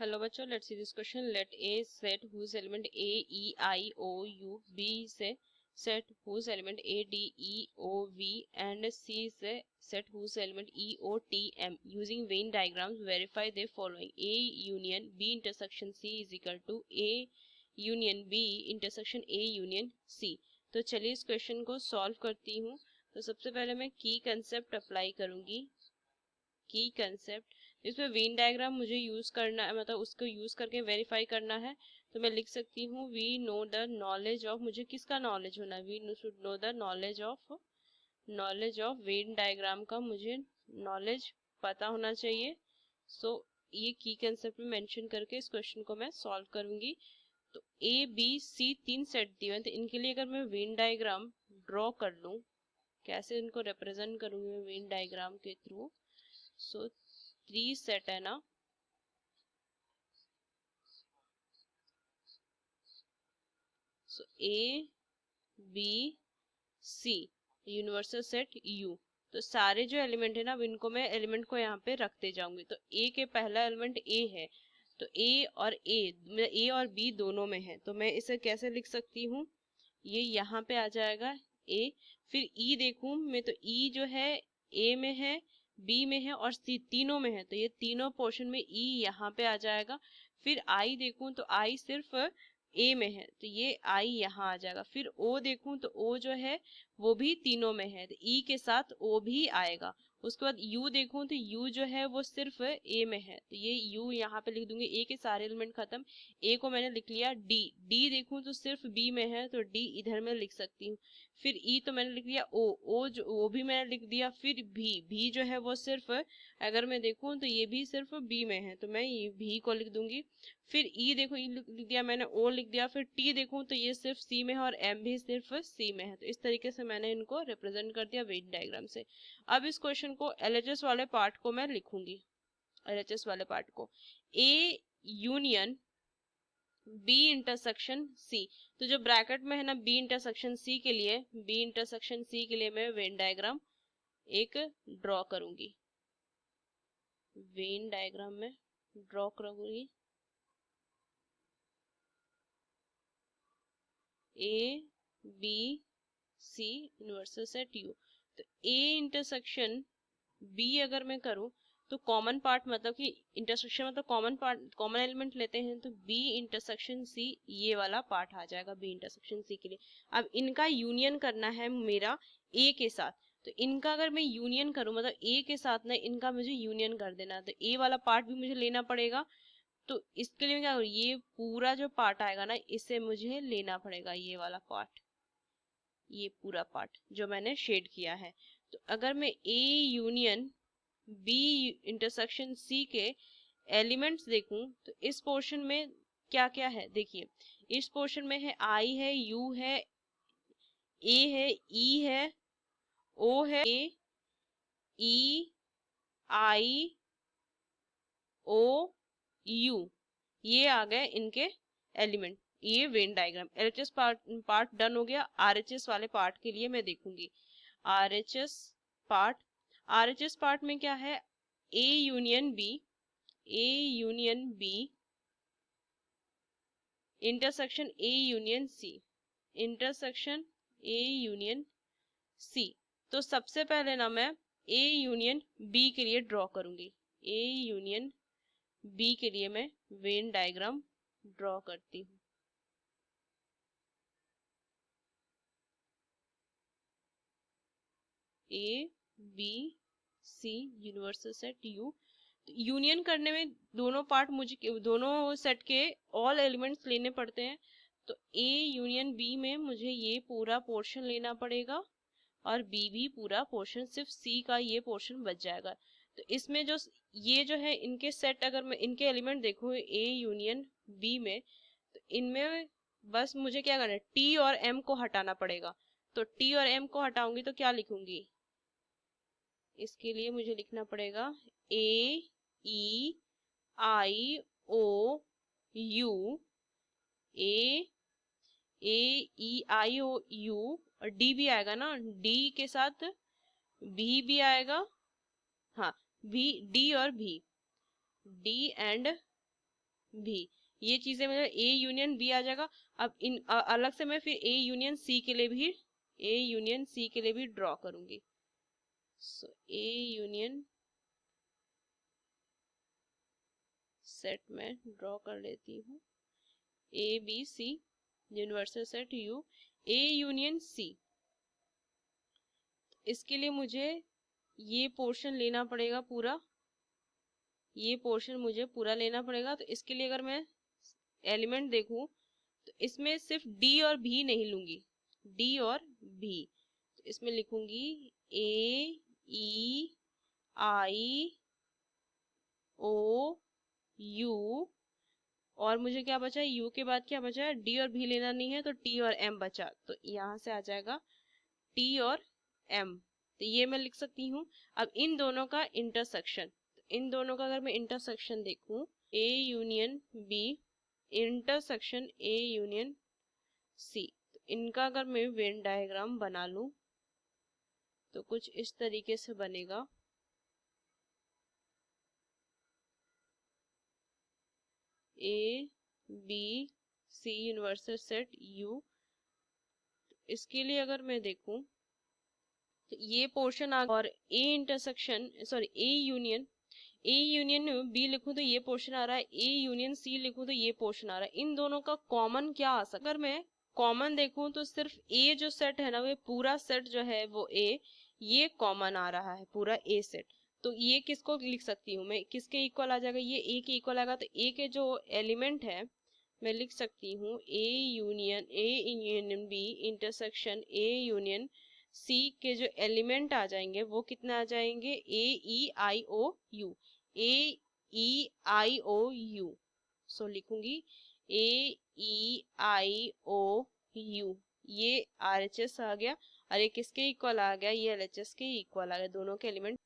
Hello बच्चों, let's see this question. Let A set whose element A, E, I, O, U, B is a set whose element A, D, E, O, V and C is a set whose element E, O, T, M. Using Venn diagrams, verify the following. A union B intersection C is equal to A union B intersection A union C. तो चलिए इस question को solve करती हूँ। तो सबसे पहले मैं की कंसेप्ट अप्लाई करूंगी। की कंसेप्ट इसमें वेन डायग्राम मुझे यूज करना है, मतलब उसको यूज करके वेरीफाई करना है। तो मैं लिख सकती हूँ we know the knowledge of, मुझे किसका नॉलेज होना है, we should know the knowledge of Venn diagram का मुझे नॉलेज पता होना चाहिए। सो ये की कंसेप्ट में मेंशन करके इस क्वेश्चन को मैं सॉल्व करूंगी। तो ए बी सी तीन सेट दिए हैं, तो इनके लिए अगर मैं वेन डायग्राम ड्रॉ कर लूं, कैसे इनको रिप्रेजेंट करूंगी मैं वेन डायग्राम के थ्रू। सो 3 सेट है ना, so A B C universal set U. तो सारे जो एलिमेंट है ना, अब इनको मैं एलिमेंट को यहाँ पे रखते जाऊंगी। तो ए के पहला एलिमेंट ए है, तो ए और बी दोनों में है, तो मैं इसे कैसे लिख सकती हूँ, ये यहाँ पे आ जाएगा ए। फिर ई देखूं मैं, तो ई जो है ए में है, बी में है और सी तीनों में है, तो ये तीनों पोर्शन में ई यहाँ पे आ जाएगा। फिर आई देखूं तो आई सिर्फ ए में है, तो ये आई यहाँ आ जाएगा। फिर ओ देखूं तो ओ जो है वो भी तीनों में है, तो ई के साथ ओ भी आएगा। उसके बाद यू देखूं तो यू जो है वो सिर्फ ए में है, तो ये यू यहाँ पे लिख दूंगी। ए के सारे एलिमेंट खत्म, ए को मैंने लिख लिया। डी डी देखूं तो सिर्फ बी में है, तो डी इधर में लिख सकती हूँ। फिर ई तो मैंने लिख लिया। ओ जो ओ भी मैंने लिख दिया। फिर भी जो है वो सिर्फ, अगर मैं देखूं तो ये भी सिर्फ बी में है, तो मैं ये भी को लिख दूंगी। फिर ई देखो, ई लिख दिया मैंने, ओ लिख दिया। फिर टी देखूं तो ये सिर्फ सी में है और एम भी सिर्फ सी में है। तो इस तरीके से मैंने इनको रिप्रेजेंट कर दिया वेन डायग्राम से। अब इस क्वेश्चन को एलएचएस वाले पार्ट को मैं लिखूंगी। एलएचएस वाले पार्ट को A union B intersection C, तो जो ब्रैकेट में है ना बी इंटरसेक्शन सी के लिए, बी इंटरसेक्शन सी के लिए मैं वेन डायग्राम एक ड्रॉ करूंगी। वेन डायग्राम में ड्रॉ करूंगी। A B C universal set U. तो ए इंटरसेक्शन बी अगर मैं करूं तो कॉमन पार्ट, मतलब कि इंटरसेक्शन मतलब कॉमन पार्ट, कॉमन एलिमेंट लेते हैं, तो बी इंटरसेक्शन सी ये वाला पार्ट आ जाएगा बी इंटरसेक्शन सी के लिए। अब इनका यूनियन करना है मेरा ए के साथ, तो इनका अगर मैं यूनियन करूं, मतलब ए के साथ ना इनका मुझे यूनियन कर देना, तो ए वाला पार्ट भी मुझे लेना पड़ेगा। तो इसके लिए क्या, ये पूरा जो पार्ट आएगा ना इसे मुझे लेना पड़ेगा, ये वाला पार्ट, ये पूरा पार्ट जो मैंने शेड किया है। तो अगर मैं A union B intersection C के एलिमेंट्स देखूं तो इस पोर्शन में क्या क्या है, देखिए इस पोर्शन में है आई है, यू है, ए है, ई है, ओ है, ए ई आई ओ यू, ये आ गए इनके एलिमेंट। ये Venn diagram LHS part done हो गया। आरएचएस वाले पार्ट के लिए मैं देखूंगी आरएचएस पार्ट। आरएचएस पार्ट में क्या है, A union B, A union B intersection A union C, intersection A union C. तो सबसे पहले ना मैं ए यूनियन बी के लिए ड्रॉ करूंगी। ए यूनियन बी के लिए मैं वेन डायग्राम ड्रॉ करती हूँ। A B C universal set U. Union करने में दोनों पार्ट मुझे, दोनों सेट के ऑल एलिमेंट्स लेने पड़ते हैं। तो ए यूनियन बी में मुझे ये पूरा पोर्शन लेना पड़ेगा और बी भी पूरा पोर्शन, सिर्फ सी का ये पोर्शन बच जाएगा। तो इसमें जो ये जो है इनके सेट, अगर मैं इनके एलिमेंट देखूं ए यूनियन बी में, तो इनमें बस मुझे क्या करना है, टी और एम को हटाना पड़ेगा। तो टी और एम को हटाऊंगी तो क्या लिखूंगी, इसके लिए मुझे लिखना पड़ेगा A E I O U, A E I O U, और डी भी आएगा ना, डी के साथ भी आएगा। हाँ, भी डी और भी, डी एंड भी, ये चीजें मतलब ए यूनियन बी आ जाएगा। अब इन अलग से मैं फिर ए यूनियन सी के लिए भी ड्रॉ करूंगी। सो ए यूनियन सेट में ड्रॉ कर लेती हूँ, A B C universal set U, A union C. इसके लिए मुझे ये पोर्शन लेना पड़ेगा पूरा, ये पोर्शन मुझे पूरा लेना पड़ेगा। तो इसके लिए अगर मैं एलिमेंट देखूं तो इसमें सिर्फ डी और भी नहीं लूंगी, डी और भी, तो इसमें लिखूंगी ए ई आई ओ यू, और मुझे क्या बचा, यू के बाद क्या बचा है, डी और भी लेना नहीं है तो टी और एम बचा, तो यहाँ से आ जाएगा टी और एम। तो ये मैं लिख सकती हूँ। अब इन दोनों का इंटरसेक्शन, इन दोनों का अगर मैं इंटरसेक्शन देखूं, A union B intersection A union C, तो इनका अगर मैं वेन डायग्राम बना लूं तो कुछ इस तरीके से बनेगा। A B C universal set U, इसके लिए अगर मैं देखूं तो ये पोर्शन आ, और A intersection sorry A union B लिखूं तो ये पोर्शन आ रहा है, ए यूनियन सी लिखूं तो ये पोर्शन आ रहा है। इन दोनों का कॉमन क्या आ सकता है, अगर मैं कॉमन देखूं तो सिर्फ ए जो सेट है ना, वो पूरा सेट जो है वो ए, ये कॉमन आ रहा है पूरा ए सेट। तो ये किसको लिख सकती हूँ मैं, किसके इक्वल आ जाएगा, ये ए के इक्वल आएगा। तो ए के जो एलिमेंट है मैं लिख सकती हूँ A union B intersection A union C के जो एलिमेंट आ जाएंगे वो कितने आ जाएंगे, ए E I O U, A E I O you. सो लिखूंगी ए ई आई ओ यू, ये आर एच एस आ गया, और ये किसके इक्वल आ गया, ये एल एच एस के इक्वल आ गया, दोनों के एलिमेंट।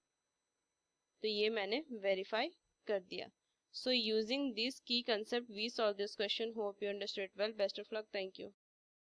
तो ये मैंने वेरीफाई कर दिया। So using this key concept we solve this question. Hope you understood well. Best of luck. Thank you.